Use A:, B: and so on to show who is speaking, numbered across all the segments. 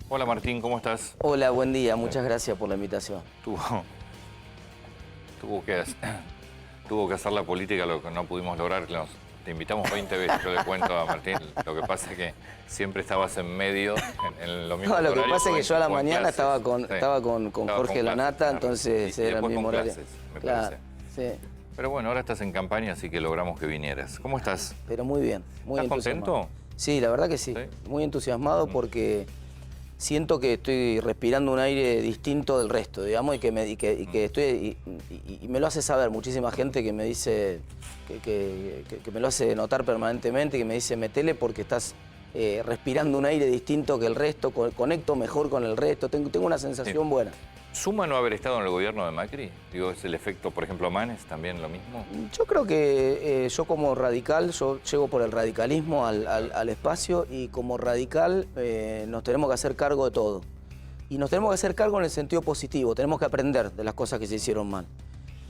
A: Hola Martín, ¿cómo estás?
B: Hola, buen día. Muchas gracias por la invitación.
A: Tuvo que hacer la política lo que no pudimos lograr. Te invitamos 20 veces, yo le cuento a Martín. Lo que pasa es que siempre estabas en medio, en lo mismo.
B: No, lo que pasa es que yo a la mañana estaba con Jorge Lanata, entonces
A: y
B: era el mismo horario.
A: clases, me
B: Claro,
A: parece.
B: sí.
A: Pero bueno, ahora estás en campaña, así que logramos que vinieras. ¿Cómo estás?
B: Pero muy bien, muy
A: ¿Estás
B: entusiasmado.
A: contento?
B: Sí, la verdad que sí. Muy entusiasmado porque siento que estoy respirando un aire distinto del resto, digamos, y que me lo hace saber muchísima gente que me dice, que me lo hace notar permanentemente, que me dice, metele porque estás respirando un aire distinto que el resto, conecto mejor con el resto, tengo una sensación buena.
A: ¿Suma no haber estado en el gobierno de Macri? Digo, ¿es el efecto, por ejemplo, Manes también lo mismo?
B: Yo creo que yo como radical, yo llego por el radicalismo al espacio y como radical nos tenemos que hacer cargo de todo. Y nos tenemos que hacer cargo en el sentido positivo, tenemos que aprender de las cosas que se hicieron mal.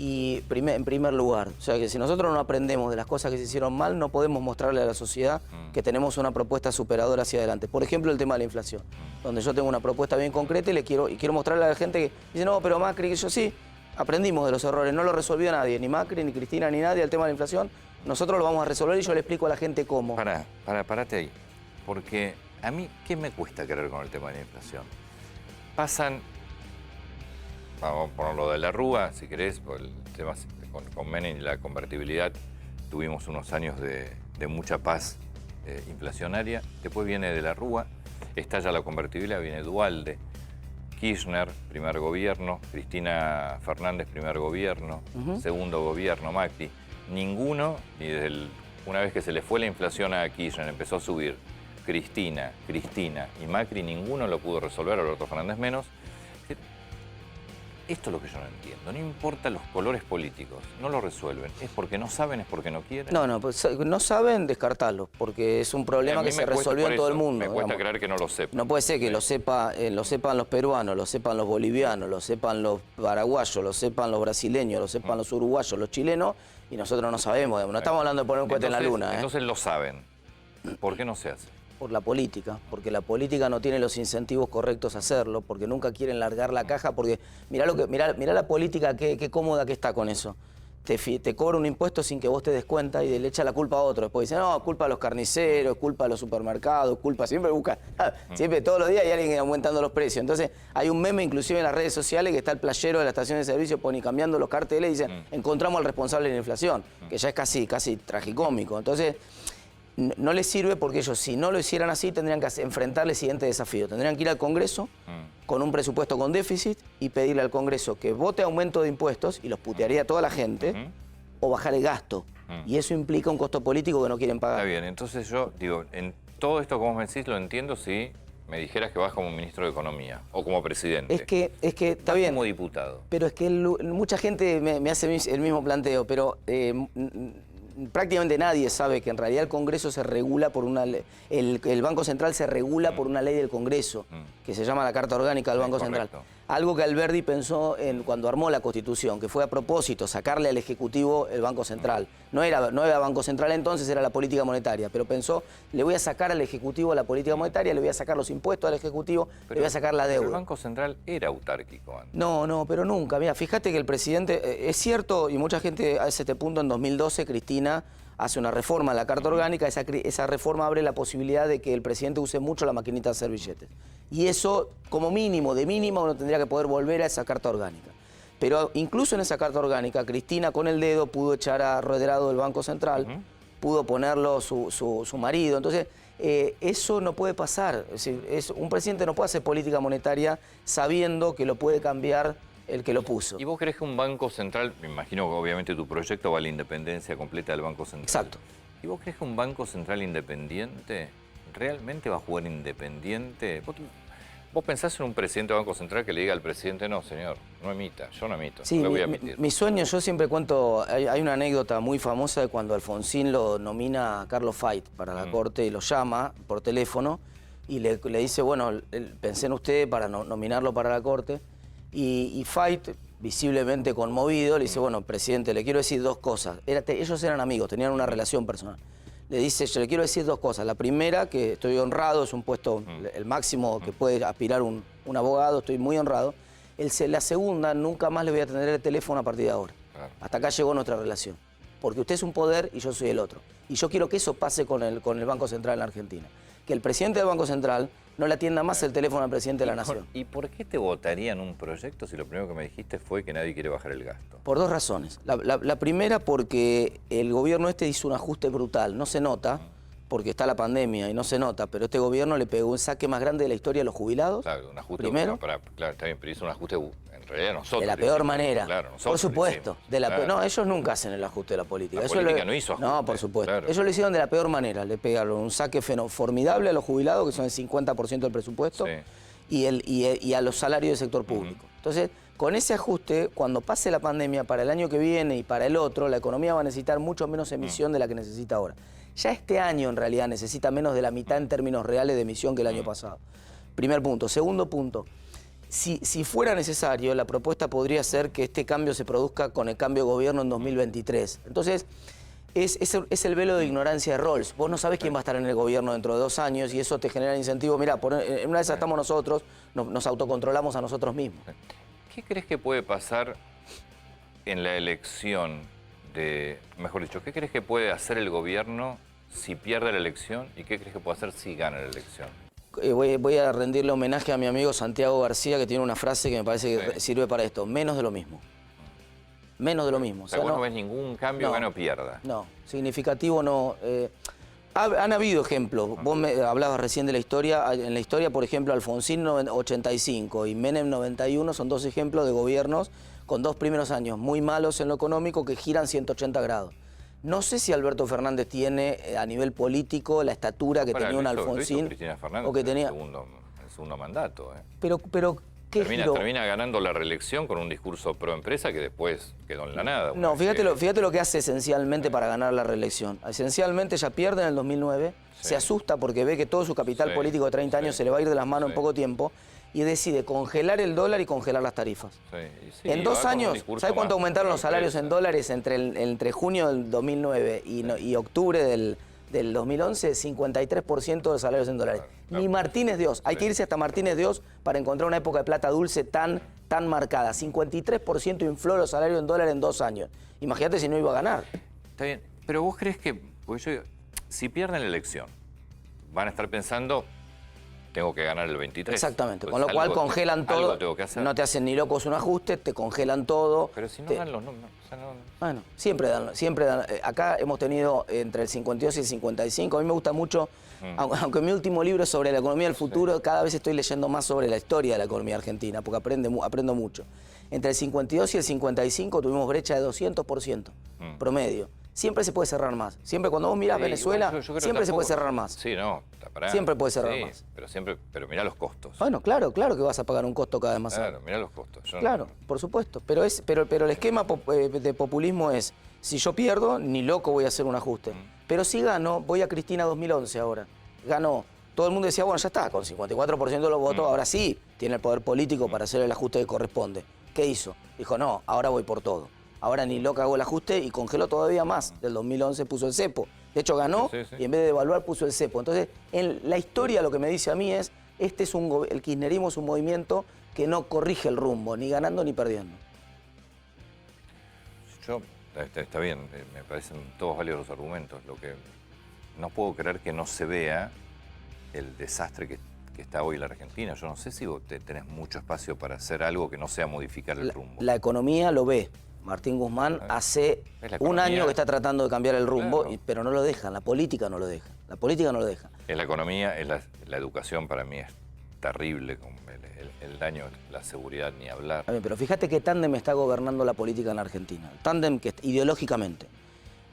B: Y en primer lugar, o sea que si nosotros no aprendemos de las cosas que se hicieron mal, no podemos mostrarle a la sociedad que tenemos una propuesta superadora hacia adelante. Por ejemplo, el tema de la inflación, donde yo tengo una propuesta bien concreta y quiero mostrarle a la gente que dice, no, pero Macri, que yo sí, aprendimos de los errores, no lo resolvió nadie, ni Macri, ni Cristina, ni nadie, el tema de la inflación. Nosotros lo vamos a resolver y yo le explico a la gente cómo.
A: Parate ahí, porque a mí, ¿qué me cuesta creer con el tema de la inflación? Vamos a ponerlo de la Rúa, si querés, por el tema con Menem y la convertibilidad, tuvimos unos años de mucha paz inflacionaria. Después viene de la Rúa, estalla la convertibilidad, viene Duhalde, Kirchner, primer gobierno, Cristina Fernández, primer gobierno, segundo gobierno, Macri. Ninguno, ni una vez que se le fue la inflación a Kirchner, empezó a subir Cristina y Macri, ninguno lo pudo resolver, Alberto Fernández menos. Esto es lo que yo no entiendo. No importa los colores políticos, no lo resuelven. ¿Es porque no saben, es porque no quieren?
B: No, pues no saben descartarlos, porque es un problema que se resolvió en todo el mundo.
A: Me cuesta creer que no lo sepan.
B: No puede ser que lo sepan los peruanos, lo sepan los bolivianos, lo sepan los paraguayos, lo sepan los brasileños, lo sepan los uruguayos, los chilenos, y nosotros no sabemos. No estamos hablando de poner un cohete en la luna.
A: Entonces lo saben. ¿Por qué no se hace?
B: Por la política, porque la política no tiene los incentivos correctos a hacerlo, porque nunca quieren largar la caja, porque mirá la política, qué cómoda que está con eso. Te cobra un impuesto sin que vos te des cuenta y le echa la culpa a otro. Después dice, no, culpa a los carniceros, culpa a los supermercados, siempre busca, siempre todos los días hay alguien aumentando los precios. Entonces hay un meme inclusive en las redes sociales que está el playero de la estación de servicio, pone cambiando los carteles y dicen, encontramos al responsable de la inflación, que ya es casi tragicómico. Entonces, no les sirve porque ellos, si no lo hicieran así, tendrían que enfrentar el siguiente desafío. Tendrían que ir al Congreso con un presupuesto con déficit y pedirle al Congreso que vote aumento de impuestos, y los putearía a toda la gente, o bajar el gasto. Y eso implica un costo político que no quieren pagar.
A: Está bien, entonces yo digo, en todo esto que vos me decís lo entiendo si me dijeras que vas como ministro de Economía o como presidente.
B: Es que está bien.
A: Como diputado.
B: Pero es que mucha gente me hace el mismo planteo, pero prácticamente nadie sabe que en realidad el Congreso se regula por una ley, el Banco Central se regula por una ley del Congreso, que se llama la Carta Orgánica del Banco Central. Algo que Alberdi pensó cuando armó la Constitución, que fue a propósito sacarle al Ejecutivo el Banco Central. No era Banco Central entonces, era la política monetaria, pero pensó, le voy a sacar al Ejecutivo la política monetaria, le voy a sacar los impuestos al Ejecutivo, le voy a sacar la deuda.
A: Pero el Banco Central era autárquico antes.
B: No, pero nunca. Mira, fíjate que el presidente, es cierto, y mucha gente hace este punto, en 2012 Cristina hace una reforma en la Carta Orgánica, esa reforma abre la posibilidad de que el presidente use mucho la maquinita de hacer billetes. Y eso, como mínimo, de mínimo, uno tendría que poder volver a esa Carta Orgánica. Pero incluso en esa Carta Orgánica, Cristina con el dedo pudo echar a Roederado del Banco Central, pudo ponerlo su marido. Entonces, eso no puede pasar. Es decir, un presidente no puede hacer política monetaria sabiendo que lo puede cambiar el que lo puso.
A: ¿Y vos crees que un Banco Central, me imagino que obviamente tu proyecto va a la independencia completa del Banco Central?
B: Exacto.
A: ¿Y vos crees que un Banco Central independiente realmente va a jugar independiente? ¿Vos pensás en un presidente de Banco Central que le diga al presidente, no, señor, no emita, yo no emito,
B: sí,
A: no le voy a emitir?
B: Mi sueño, yo siempre cuento, hay una anécdota muy famosa de cuando Alfonsín lo nomina a Carlos Fait para la Corte y lo llama por teléfono y le dice, bueno, pensé en usted para nominarlo para la Corte. Y Fait, visiblemente conmovido, le dice, bueno, presidente, le quiero decir dos cosas. Ellos eran amigos, tenían una relación personal. le dice, yo le quiero decir dos cosas. La primera, que estoy honrado, es un puesto, el máximo que puede aspirar un abogado, estoy muy honrado. La segunda, nunca más le voy a atender el teléfono a partir de ahora.
A: Claro.
B: Hasta acá llegó nuestra relación. Porque usted es un poder y yo soy el otro. Y yo quiero que eso pase con el Banco Central en la Argentina. Que el presidente del Banco Central no le atienda más el teléfono al presidente de la Nación.
A: ¿Y por qué te votarían un proyecto si lo primero que me dijiste fue que nadie quiere bajar el gasto?
B: Por dos razones. La primera, porque el gobierno este hizo un ajuste brutal. No se nota, porque está la pandemia y no se nota, pero este gobierno le pegó un saque más grande de la historia a los jubilados.
A: Claro, un ajuste.
B: Primero.
A: Claro, está bien, pero hizo un ajuste en realidad nosotros.
B: De la peor manera.
A: Claro, nosotros.
B: Por supuesto.
A: Claro.
B: No, ellos nunca hacen el ajuste de la política.
A: La política no hizo ajuste.
B: No, por supuesto.
A: Claro.
B: Ellos lo hicieron de la peor manera. Le pegaron un saque formidable a los jubilados, que son el 50% del presupuesto,
A: Sí.
B: y a los salarios del sector público. Entonces, con ese ajuste, cuando pase la pandemia para el año que viene y para el otro, la economía va a necesitar mucho menos emisión de la que necesita ahora. Ya este año, en realidad, necesita menos de la mitad en términos reales de emisión que el año pasado. Primer punto. Segundo punto. Si fuera necesario, la propuesta podría ser que este cambio se produzca con el cambio de gobierno en 2023. Entonces, es el velo de ignorancia de Rawls. Vos no sabés quién va a estar en el gobierno dentro de 2 años y eso te genera incentivo. Mirá, en una de esas estamos nosotros, nos autocontrolamos a nosotros mismos.
A: ¿Qué crees que puede pasar en la elección mejor dicho, qué crees que puede hacer el gobierno si pierde la elección y qué crees que puede hacer si gana la elección?
B: Voy a rendirle homenaje a mi amigo Santiago García, que tiene una frase que me parece que sirve para esto. Menos de lo mismo. Menos de lo mismo.
A: O sea, vos no ves ningún cambio, gana o pierda.
B: No, significativo no. Han habido ejemplos. Vos me hablabas recién de la historia. En la historia, por ejemplo, Alfonsín 85 y Menem 91 son dos ejemplos de gobiernos con 2 primeros años muy malos en lo económico que giran 180 grados. No sé si Alberto Fernández tiene a nivel político la estatura que tenía un Alfonsín.
A: Cristina Fernández
B: o que tenía...
A: el segundo mandato.
B: Pero ¿qué
A: termina ganando la reelección con un discurso pro empresa que después quedó en la nada.
B: No, fíjate lo que hace esencialmente para ganar la reelección. Esencialmente ella pierde en el 2009, se asusta porque ve que todo su capital político de 30 años se le va a ir de las manos en poco tiempo y decide congelar el dólar y congelar las tarifas. En 2 años, ¿sabe cuánto aumentaron los salarios en dólares entre junio del 2009 y octubre del 2011? 53% de los salarios en dólares. Ni Martínez de Oz. Hay que irse hasta Martínez de Oz para encontrar una época de plata dulce tan marcada. 53% infló los salarios en dólares en 2 años. Imagínate si no iba a ganar.
A: Está bien, pero vos crees que, si pierden la elección, van a estar pensando, tengo que ganar el 23.
B: Exactamente,
A: Entonces,
B: con lo cual congelan todo.
A: Algo tengo que hacer.
B: No te hacen ni locos un ajuste, te congelan todo.
A: Pero si no dan los números.
B: Bueno, siempre dan. Acá hemos tenido entre el 52 y el 55. A mí me gusta mucho, aunque mi último libro es sobre la economía del futuro, cada vez estoy leyendo más sobre la historia de la economía argentina, porque aprendo mucho. Entre el 52 y el 55 tuvimos brecha de 200% promedio. Siempre se puede cerrar más. Siempre cuando vos mirás Venezuela, siempre se puede cerrar más.
A: Sí, no,
B: siempre puede cerrar más.
A: Pero mirá los costos.
B: Bueno, claro que vas a pagar un costo cada vez más alto.
A: Claro, mirá los costos.
B: Claro, por supuesto. Pero el esquema de populismo es, si yo pierdo, ni loco voy a hacer un ajuste. Pero si gano, voy a Cristina 2011 ahora. Ganó. Todo el mundo decía, bueno, ya está, con 54% de los votos, ahora sí tiene el poder político para hacer el ajuste que corresponde. ¿Qué hizo? Dijo, no, ahora voy por todo. Ahora ni loca hago el ajuste y congeló todavía más. Del 2011 puso el cepo. De hecho ganó y en vez de devaluar puso el cepo. Entonces, en la historia lo que me dice a mí es, el kirchnerismo es un movimiento que no corrige el rumbo, ni ganando ni perdiendo.
A: Está bien, me parecen todos válidos los argumentos. Lo que no puedo creer que no se vea el desastre que está hoy la Argentina. Yo no sé si vos tenés mucho espacio para hacer algo que no sea modificar el rumbo.
B: La economía lo ve. Martín Guzmán hace un año que está tratando de cambiar el rumbo, pero no lo dejan, la política no lo deja. La política no lo deja.
A: Es la economía, es la educación para mí es terrible, con el daño, la seguridad, ni hablar.
B: Bien, pero fíjate qué tándem está gobernando la política en la Argentina. Tándem que ideológicamente.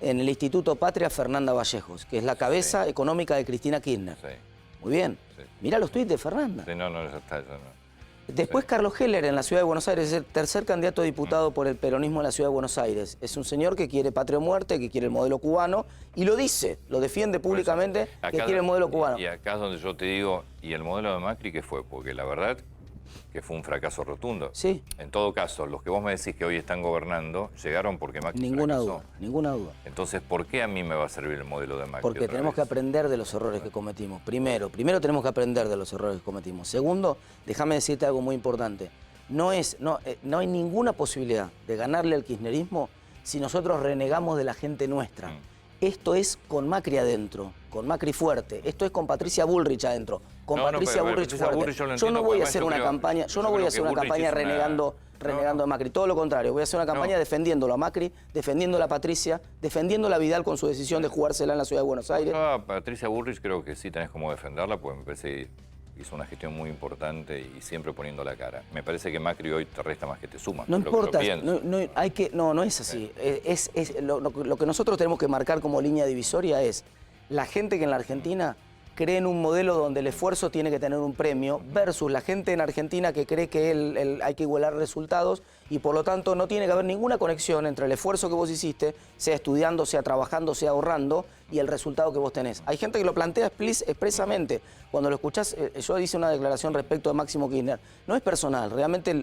B: En el Instituto Patria, Fernanda Vallejos, que es la cabeza económica de Cristina Kirchner.
A: Sí.
B: Muy bien. Sí. Mirá los tuits de Fernanda.
A: Sí, no, ya está, ya no.
B: Después Carlos Heller en la Ciudad de Buenos Aires, es el tercer candidato a diputado por el peronismo en la Ciudad de Buenos Aires. Es un señor que quiere patria o muerte, que quiere el modelo cubano, y lo dice, lo defiende públicamente, que quiere el modelo cubano.
A: Y acá es donde yo te digo, ¿y el modelo de Macri qué fue? Porque la verdad, que fue un fracaso rotundo.
B: Sí.
A: En todo caso, los que vos me decís que hoy están gobernando, llegaron porque Macri fracasó.
B: Ninguna duda.
A: Entonces, ¿por qué a mí me va a servir el modelo de Macri?
B: Porque tenemos que aprender de los errores que cometimos. Primero tenemos que aprender de los errores que cometimos. Segundo, déjame decirte algo muy importante. No hay ninguna posibilidad de ganarle al kirchnerismo si nosotros renegamos de la gente nuestra. Esto es con Macri adentro, con Macri fuerte. Esto es con Patricia Bullrich adentro, con Patricia Bullrich fuerte. Yo no voy a hacer una campaña, renegando a Macri. Todo lo contrario, voy a hacer una campaña defendiéndolo a Macri, defendiendo a Patricia, defendiendo a Vidal con su decisión de jugársela en la ciudad de Buenos Aires.
A: Yo a Patricia Bullrich creo que sí tenés como defenderla, porque me parece que hizo una gestión muy importante y siempre poniendo la cara. Me parece que Macri hoy te resta más que te suma.
B: No importa, no es así. Lo que nosotros tenemos que marcar como línea divisoria es la gente que en la Argentina cree en un modelo donde el esfuerzo tiene que tener un premio versus la gente en Argentina que cree que hay que igualar resultados y por lo tanto no tiene que haber ninguna conexión entre el esfuerzo que vos hiciste, sea estudiando, sea trabajando, sea ahorrando, y el resultado que vos tenés. Hay gente que lo plantea expresamente. Cuando lo escuchás, yo hice una declaración respecto de Máximo Kirchner. No es personal, realmente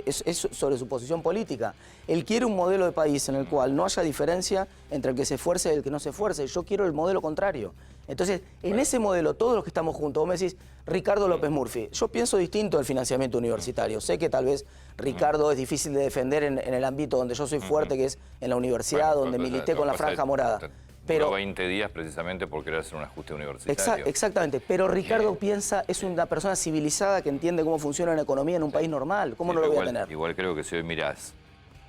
B: es sobre su posición política. Él quiere un modelo de país en el cual no haya diferencia entre el que se esfuerce y el que no se esfuerce. Yo quiero el modelo contrario. Entonces, en ese modelo, todos los que estamos juntos, vos me decís, Ricardo López Murphy, yo pienso distinto del financiamiento universitario. Sé que tal vez Ricardo es difícil de defender en el ámbito donde yo soy fuerte, que es en la universidad, donde milité con la franja morada.
A: Pero 20 días precisamente por querer hacer un ajuste universitario.
B: Exactamente, pero Ricardo piensa, es una persona civilizada que entiende cómo funciona la economía en un país normal. ¿Cómo no lo voy a tener?
A: Igual creo que si hoy mirás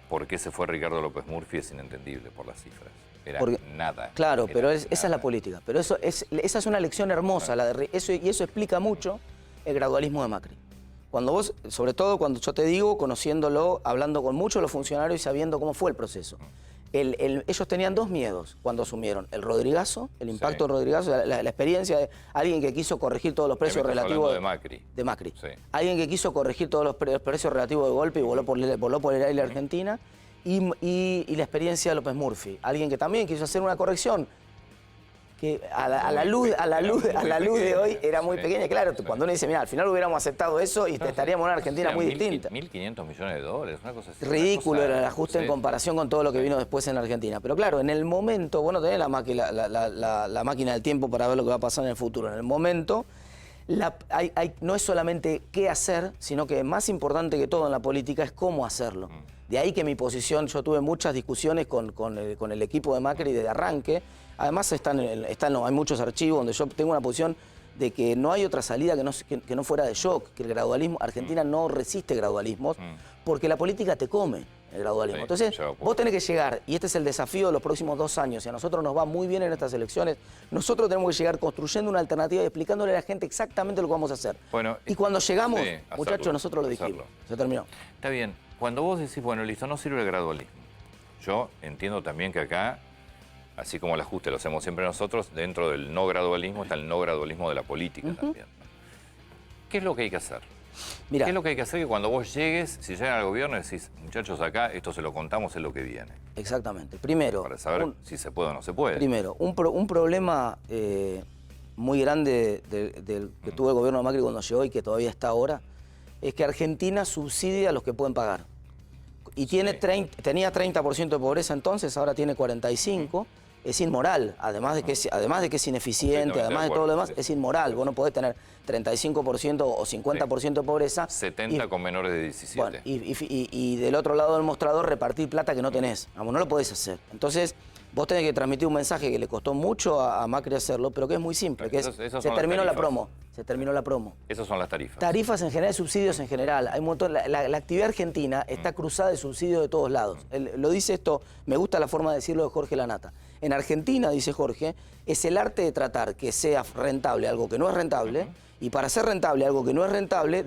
A: por qué se fue Ricardo López Murphy es inentendible por las cifras. Era nada. Claro,
B: pero esa es la política. Pero esa es una lección hermosa, y eso explica mucho el gradualismo de Macri. Cuando vos, sobre todo cuando yo te digo, conociéndolo, hablando con muchos de los funcionarios y sabiendo cómo fue el proceso. Ellos tenían dos miedos cuando asumieron. El Rodrigazo, el impacto del Rodrigazo, la experiencia de alguien que quiso corregir todos los precios relativos
A: de Macri.
B: De Macri.
A: Sí.
B: Alguien que quiso corregir todos los precios relativos de golpe y voló por el aire Argentina. Y la experiencia de López Murphy. Alguien que también quiso hacer una corrección que a la luz de hoy era muy pequeña. Claro, cuando uno dice, mira, al final hubiéramos aceptado eso y estaríamos en una Argentina muy distinta.
A: 1.500 millones de dólares, una cosa así.
B: Ridículo era el ajuste en comparación con todo lo que vino después en la Argentina. Pero claro, en el momento, vos no tenés la máquina del tiempo para ver lo que va a pasar en el futuro. En el momento, no es solamente qué hacer, sino que más importante que todo en la política es cómo hacerlo. De ahí que mi posición, yo tuve muchas discusiones con el equipo de Macri desde arranque. Además hay muchos archivos donde yo tengo una posición de que no hay otra salida que no fuera de shock, que el gradualismo, Argentina no resiste gradualismos, porque la política te come el gradualismo. Entonces, vos tenés que llegar, y este es el desafío de los próximos 2 años, y a nosotros nos va muy bien en estas elecciones, nosotros tenemos que llegar construyendo una alternativa y explicándole a la gente exactamente lo que vamos a hacer. Bueno, y cuando llegamos, muchachos, nosotros lo dijimos. Se terminó.
A: Está bien. Cuando vos decís, bueno, listo, no sirve el gradualismo. Yo entiendo también que acá, así como el ajuste lo hacemos siempre nosotros, dentro del no gradualismo está el no gradualismo de la política también. ¿Qué es lo que hay que hacer? Mirá, ¿qué es lo que hay que hacer? Que cuando vos llegues, si llegan al gobierno, decís, muchachos, acá esto se lo contamos, es lo que viene.
B: Exactamente. Primero,
A: para saber si se puede o no se puede.
B: Primero, un problema muy grande que tuvo el gobierno de Macri cuando llegó y que todavía está ahora, es que Argentina subsidia a los que pueden pagar. Y tenía 30% de pobreza entonces, ahora tiene 45%. Es inmoral, además de que es ineficiente, además de todo lo demás, es inmoral. Vos no podés tener 35% o 50% de pobreza.
A: 70 con menores de 17.
B: Bueno, y del otro lado del mostrador repartir plata que no tenés. Vamos, no lo podés hacer. Entonces, vos tenés que transmitir un mensaje que le costó mucho a Macri hacerlo, pero que es muy simple, que se terminó la promo. Se terminó la promo.
A: Esas son las tarifas.
B: Tarifas en general, subsidios en general. Hay un montón, la actividad argentina está cruzada de subsidios de todos lados. Lo dice esto, me gusta la forma de decirlo de Jorge Lanata. En Argentina, dice Jorge, es el arte de tratar que sea rentable algo que no es rentable, y para ser rentable algo que no es rentable,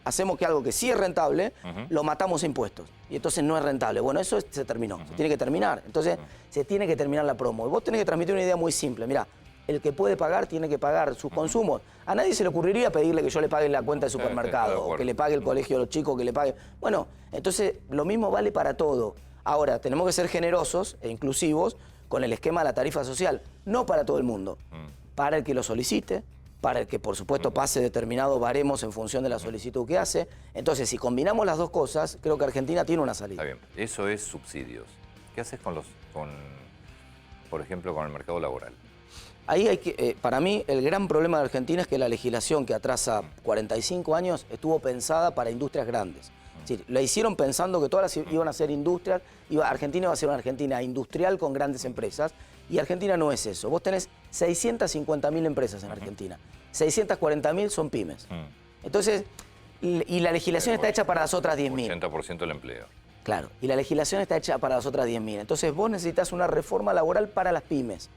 B: hacemos que algo que sí es rentable, lo matamos a impuestos. Y entonces no es rentable. Bueno, eso se terminó, se tiene que terminar. Entonces, se tiene que terminar la promo. Y vos tenés que transmitir una idea muy simple. Mirá, el que puede pagar tiene que pagar sus consumos. A nadie se le ocurriría pedirle que yo le pague la cuenta de supermercado, o que le pague el colegio a los chicos, que le pague... Bueno, entonces lo mismo vale para todo. Ahora, tenemos que ser generosos e inclusivos con el esquema de la tarifa social. No para todo el mundo. Para el que lo solicite, para el que por supuesto pase determinado baremos en función de la solicitud que hace. Entonces, si combinamos las dos cosas, creo que Argentina tiene una salida.
A: Está bien, eso es subsidios. ¿Qué haces por ejemplo, con el mercado laboral?
B: Ahí hay que, para mí, el gran problema de Argentina es que la legislación que atrasa 45 años estuvo pensada para industrias grandes. Es decir, la hicieron pensando que todas iban a ser industrias, Argentina iba a ser una Argentina industrial con grandes empresas, y Argentina no es eso. Vos tenés 650.000 empresas en Argentina, 640.000 son pymes. Entonces, y la legislación está hecha para las otras 10.000.
A: 80% del empleo.
B: Claro, y la legislación está hecha para las otras 10.000. Entonces vos necesitas una reforma laboral para las pymes.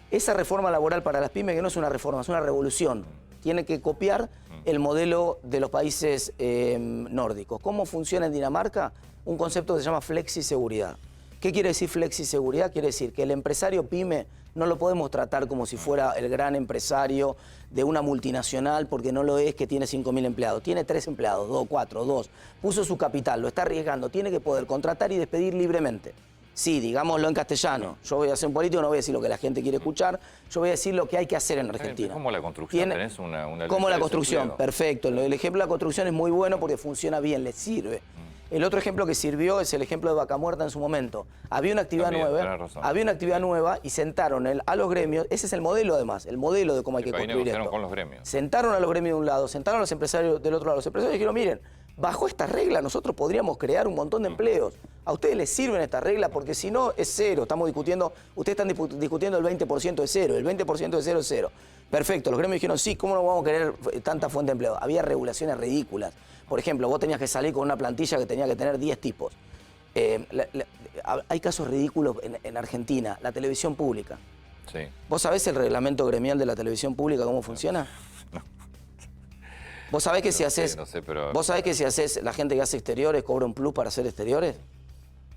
B: Esa reforma laboral para las pymes, que no es una reforma, es una revolución. Tiene que copiar el modelo de los países nórdicos. ¿Cómo funciona en Dinamarca? Un concepto que se llama flexiseguridad. ¿Qué quiere decir flexiseguridad? Quiere decir que el empresario pyme no lo podemos tratar como si fuera el gran empresario de una multinacional, porque no lo es, que tiene 5.000 empleados. Tiene 3 empleados, 2, 4, 2. Puso su capital, lo está arriesgando. Tiene que poder contratar y despedir libremente. Sí, digámoslo en castellano. Yo voy a ser un político, no voy a decir lo que la gente quiere escuchar. Yo voy a decir lo que hay que hacer en Argentina.
A: ¿Cómo la construcción? ¿Tenés una
B: ¿Cómo la
A: lista de
B: construcción?
A: desempleo?
B: Perfecto. El ejemplo de la construcción es muy bueno porque funciona bien, le sirve. El otro ejemplo que sirvió es el ejemplo de Vaca Muerta en su momento. Había una actividad nueva y sentaron a los gremios. Ese es el modelo, además, el modelo de cómo hay que construir esto.
A: Con los gremios.
B: Sentaron a los gremios de un lado, sentaron a los empresarios del otro lado. Los empresarios dijeron, miren, bajo esta regla nosotros podríamos crear un montón de empleos. A ustedes les sirven estas reglas porque si no es cero. Estamos discutiendo, ustedes están discutiendo el 20% de cero, el 20% de cero es cero. Perfecto, los gremios dijeron, sí, ¿cómo no vamos a querer tanta fuente de empleo? Había regulaciones ridículas. Por ejemplo, vos tenías que salir con una plantilla que tenía que tener 10 tipos. Hay casos ridículos en Argentina, la televisión pública.
A: Sí.
B: ¿Vos sabés el reglamento gremial de la televisión pública, cómo funciona?
A: No.
B: ¿Vos sabés que si haces,
A: no sé, pero...
B: ¿Vos sabés que si haces, la gente que hace exteriores cobra un plus para hacer exteriores?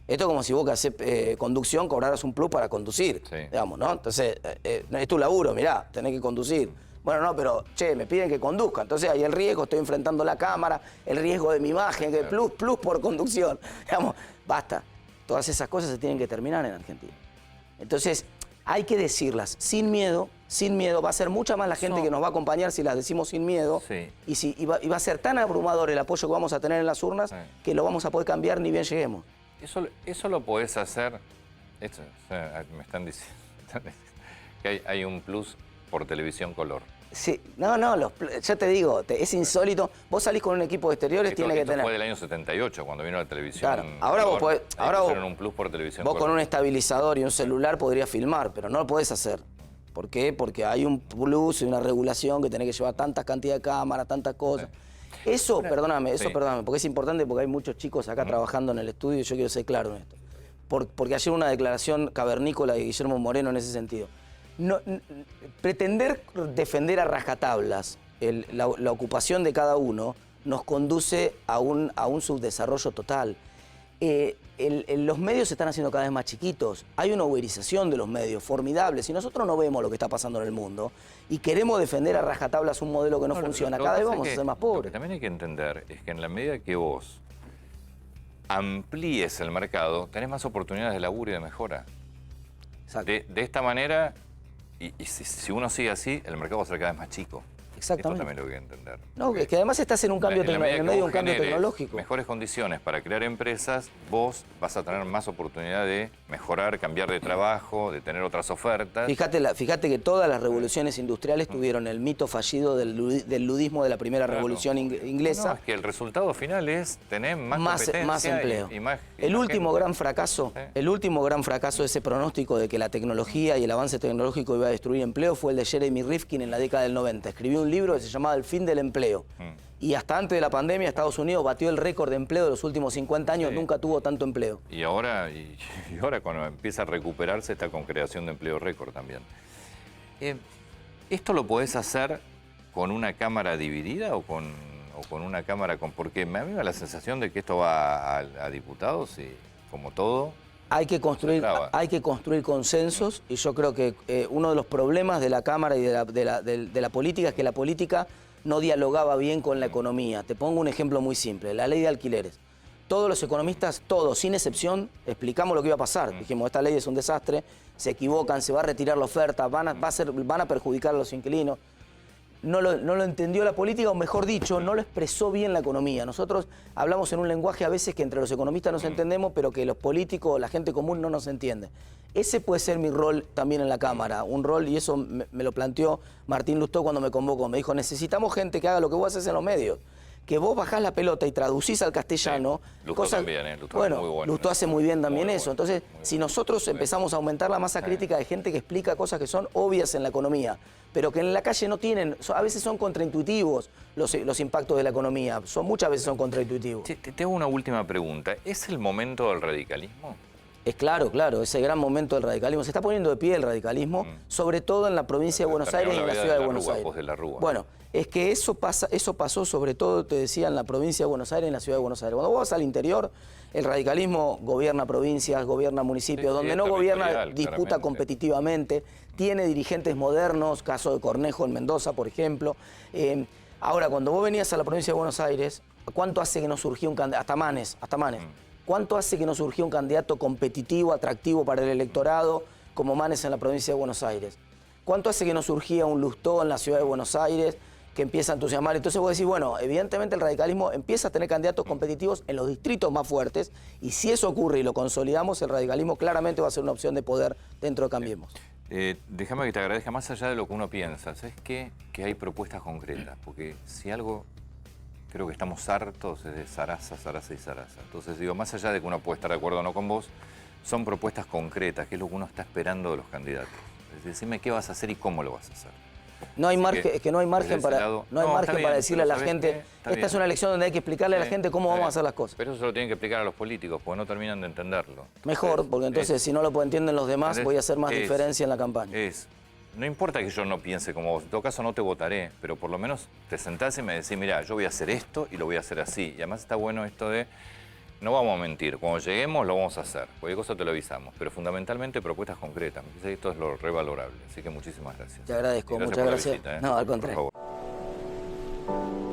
B: Esto es como si vos que haces conducción cobraras un plus para conducir, digamos, ¿no? Entonces, es tu laburo, mirá, tenés que conducir. Bueno, no, pero, che, me piden que conduzca. Entonces hay el riesgo, estoy enfrentando la cámara, el riesgo de mi imagen, que plus por conducción. Digamos, basta. Todas esas cosas se tienen que terminar en Argentina. Entonces, hay que decirlas sin miedo, sin miedo. Va a ser mucha más la gente que nos va a acompañar si las decimos sin miedo.
A: Sí.
B: Y va a ser tan abrumador el apoyo que vamos a tener en las urnas que lo vamos a poder cambiar ni bien lleguemos.
A: Eso lo podés hacer. Me están diciendo que hay un plus por televisión color.
B: Sí, no, ya te digo, es insólito. Vos salís con un equipo de exteriores, tiene que tener...
A: Esto fue del año 78, cuando vino la televisión.
B: Claro, ahora vos podés...
A: un plus por televisión
B: vos
A: color.
B: con un estabilizador y un celular podrías filmar, pero no lo podés hacer. ¿Por qué? Porque hay un plus y una regulación que tenés que llevar tantas cantidades de cámaras, tantas cosas. Eso, perdóname, porque es importante, porque hay muchos chicos acá trabajando en el estudio y yo quiero ser claro en esto. Porque ayer una declaración cavernícola de Guillermo Moreno en ese sentido. Pretender defender a rajatablas la ocupación de cada uno nos conduce a un subdesarrollo total. Los medios se están haciendo cada vez más chiquitos, hay una uberización de los medios formidable. Si nosotros no vemos lo que está pasando en el mundo y queremos defender a rajatablas un modelo que no funciona, cada vez vamos a ser más pobres.
A: Lo que también hay que entender es que en la medida que vos amplíes el mercado, tenés más oportunidades de laburo y de mejora.
B: Exacto.
A: De esta manera, y si uno sigue así, el mercado va a ser cada vez más chico.
B: Exactamente.
A: Esto también lo que hay que entender.
B: No, es que además estás en un cambio en el medio de un cambio tecnológico.
A: Mejores condiciones para crear empresas, vos vas a tener más oportunidad de mejorar, cambiar de trabajo, de tener otras ofertas.
B: Fíjate que todas las revoluciones industriales tuvieron el mito fallido del ludismo de la primera revolución inglesa.
A: No, es que el resultado final es tener más
B: empleo.
A: Y más
B: el último
A: gente.
B: gran fracaso, de ese pronóstico de que la tecnología y el avance tecnológico iba a destruir empleo fue el de Jeremy Rifkin en la década del 90. Escribió un libro que se llamaba El fin del empleo. Y hasta antes de la pandemia Estados Unidos batió el récord de empleo de los últimos 50 años, nunca tuvo tanto empleo.
A: Y ahora cuando empieza a recuperarse está con creación de empleo récord también. ¿Esto lo podés hacer con una cámara dividida o con una cámara con...? Porque a mí me da la sensación de que esto va a diputados y como todo...
B: Hay que construir consensos y yo creo que uno de los problemas de la Cámara y de la política es que la política no dialogaba bien con la economía. Te pongo un ejemplo muy simple, la ley de alquileres. Todos los economistas, todos, sin excepción, explicamos lo que iba a pasar. Dijimos, esta ley es un desastre, se equivocan, se va a retirar la oferta, van a perjudicar a los inquilinos. no lo entendió la política, o mejor dicho, no lo expresó bien la economía. Nosotros hablamos en un lenguaje a veces que entre los economistas nos entendemos, pero que los políticos, la gente común no nos entiende. Ese puede ser mi rol también en la Cámara, un rol, y eso me lo planteó Martín Lustó cuando me convocó. Me dijo, necesitamos gente que haga lo que vos haces en los medios, que vos bajás la pelota y traducís al castellano.
A: Sí. Lustó también, Lustó
B: bueno,
A: muy bueno.
B: Lustó hace muy bien también
A: muy
B: eso.
A: bueno,
B: Entonces, si nosotros empezamos a aumentar la masa crítica de gente que explica cosas que son obvias en la economía, pero que en la calle no tienen, a veces son contraintuitivos los impactos de la economía, muchas veces son contraintuitivos.
A: Te hago una última pregunta. ¿Es el momento del radicalismo?
B: Es claro, ese gran momento del radicalismo. Se está poniendo de pie el radicalismo, sobre todo en la provincia de Buenos Aires y en la ciudad de Buenos Aires.
A: De la Rúa.
B: Bueno, es que eso pasó sobre todo, te decía, en la provincia de Buenos Aires y en la ciudad de Buenos Aires. Cuando vos vas al interior, el radicalismo gobierna provincias, gobierna municipios, donde no gobierna, disputa
A: claramente.
B: competitivamente, tiene dirigentes modernos, caso de Cornejo en Mendoza, por ejemplo. Ahora, cuando vos venías a la provincia de Buenos Aires, ¿cuánto hace que no surgió un candidato? Hasta Manes. ¿Cuánto hace que no surgió un candidato competitivo, atractivo para el electorado como Manes en la provincia de Buenos Aires? ¿Cuánto hace que no surgía un Lustó en la ciudad de Buenos Aires que empieza a entusiasmar? Entonces vos decís, bueno, evidentemente el radicalismo empieza a tener candidatos competitivos en los distritos más fuertes, y si eso ocurre y lo consolidamos, el radicalismo claramente va a ser una opción de poder dentro de Cambiemos.
A: Déjame que te agradezca, más allá de lo que uno piensa, ¿sabes qué? Que hay propuestas concretas, porque si algo creo que estamos hartos de zaraza, zaraza y zaraza. Entonces digo, más allá de que uno puede estar de acuerdo o no con vos, son propuestas concretas, que es lo que uno está esperando de los candidatos. Es decir, decime qué vas a hacer y cómo lo vas a hacer.
B: No hay margen, es que no hay margen para, para decirle a la gente, esta es una elección donde hay que explicarle a la gente cómo vamos a hacer las cosas.
A: Pero eso se lo tienen que explicar a los políticos, porque no terminan de entenderlo.
B: Mejor, porque entonces si no lo entienden los demás, voy a hacer más diferencia en la campaña.
A: No importa que yo no piense como vos, en todo caso no te votaré, pero por lo menos te sentás y me decís, mira, yo voy a hacer esto y lo voy a hacer así. Y además está bueno esto de, no vamos a mentir, cuando lleguemos lo vamos a hacer, cualquier cosa te lo avisamos, pero fundamentalmente propuestas concretas. Me parece que esto es lo revalorable, así que muchísimas gracias.
B: Te agradezco, muchas gracias.
A: Visita,
B: No, al contrario.
A: Por favor.